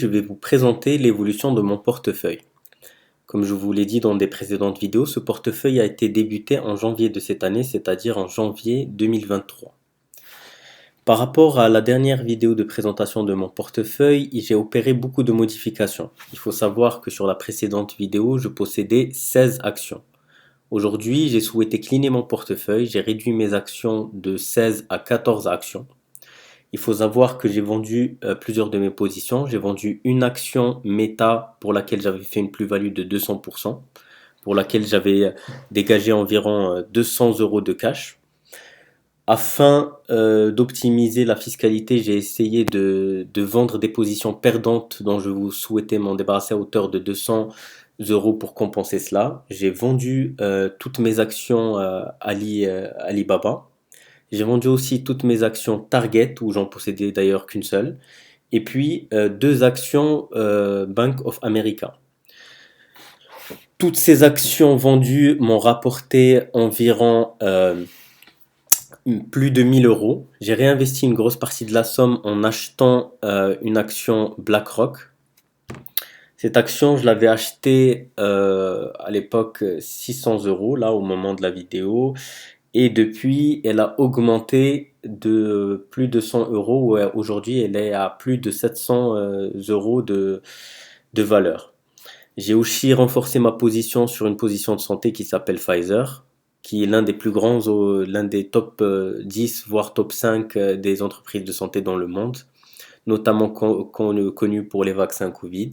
Je vais vous présenter l'évolution de mon portefeuille. Comme je vous l'ai dit dans des précédentes vidéos, ce portefeuille a été débuté en janvier de cette année, c'est-à-dire en janvier 2023. Par rapport à la dernière vidéo de présentation de mon portefeuille, j'ai opéré beaucoup de modifications. Il faut savoir que sur la précédente vidéo, je possédais 16 actions. Aujourd'hui, j'ai souhaité cleaner mon portefeuille, j'ai réduit mes actions de 16 à 14 actions. Il faut savoir que j'ai vendu plusieurs de mes positions. J'ai vendu une action Meta pour laquelle j'avais fait une plus-value de 200%, pour laquelle j'avais dégagé environ 200 euros de cash. Afin d'optimiser la fiscalité, j'ai essayé de vendre des positions perdantes dont je vous souhaitais m'en débarrasser à hauteur de 200 euros pour compenser cela. J'ai vendu toutes mes actions Alibaba. J'ai vendu aussi toutes mes actions Target, où j'en possédais d'ailleurs qu'une seule, et puis deux actions Bank of America. Toutes ces actions vendues m'ont rapporté environ plus de 1000 euros. J'ai réinvesti une grosse partie de la somme en achetant une action BlackRock. Cette action, je l'avais achetée à l'époque 600 euros, là au moment de la vidéo. Et depuis, elle a augmenté de plus de 100 euros. Aujourd'hui, elle est à plus de 700 euros de valeur. J'ai aussi renforcé ma position sur une position de santé qui s'appelle Pfizer, qui est l'un des plus grands, l'un des top 10, voire top 5 des entreprises de santé dans le monde, notamment connu pour les vaccins Covid.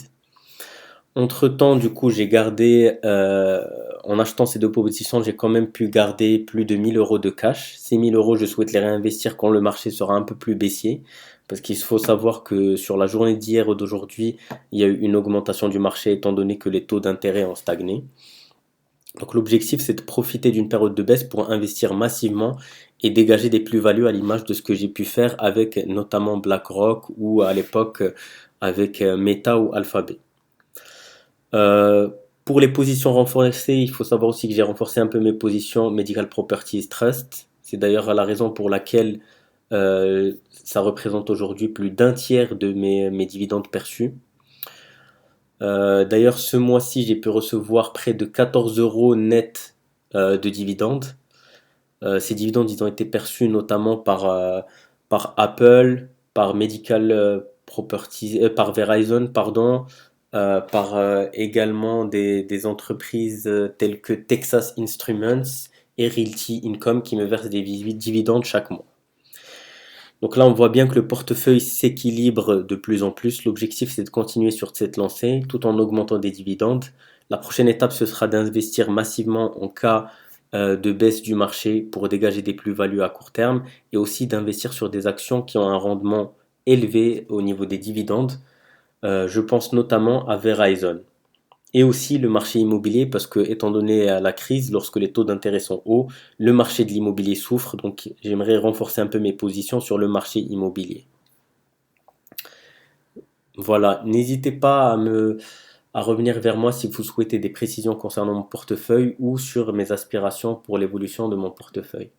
Entre-temps, du coup, j'ai gardé, en achetant ces deux positions, j'ai quand même pu garder plus de 1000 euros de cash. Ces 1000 euros, je souhaite les réinvestir quand le marché sera un peu plus baissier. Parce qu'il faut savoir que sur la journée d'hier ou d'aujourd'hui, il y a eu une augmentation du marché étant donné que les taux d'intérêt ont stagné. Donc l'objectif, c'est de profiter d'une période de baisse pour investir massivement et dégager des plus-values à l'image de ce que j'ai pu faire avec notamment BlackRock ou à l'époque avec Meta ou Alphabet. Pour les positions renforcées, il faut savoir aussi que j'ai renforcé un peu mes positions Medical Properties Trust. C'est d'ailleurs la raison pour laquelle ça représente aujourd'hui plus d'un tiers de mes dividendes perçus. D'ailleurs, ce mois-ci, j'ai pu recevoir près de 14 euros net de dividendes. Ces dividendes, ils ont été perçus notamment par Apple, par Medical Properties, par Verizon, pardon, par également des entreprises telles que Texas Instruments et Realty Income qui me versent des dividendes chaque mois. Donc là, on voit bien que le portefeuille s'équilibre de plus en plus. L'objectif, c'est de continuer sur cette lancée tout en augmentant des dividendes. La prochaine étape, ce sera d'investir massivement en cas de baisse du marché pour dégager des plus-values à court terme et aussi d'investir sur des actions qui ont un rendement élevé au niveau des dividendes. Je pense notamment à Verizon et aussi le marché immobilier parce que étant donné la crise, lorsque les taux d'intérêt sont hauts, le marché de l'immobilier souffre, donc j'aimerais renforcer un peu mes positions sur le marché immobilier. Voilà, n'hésitez pas à revenir vers moi si vous souhaitez des précisions concernant mon portefeuille ou sur mes aspirations pour l'évolution de mon portefeuille.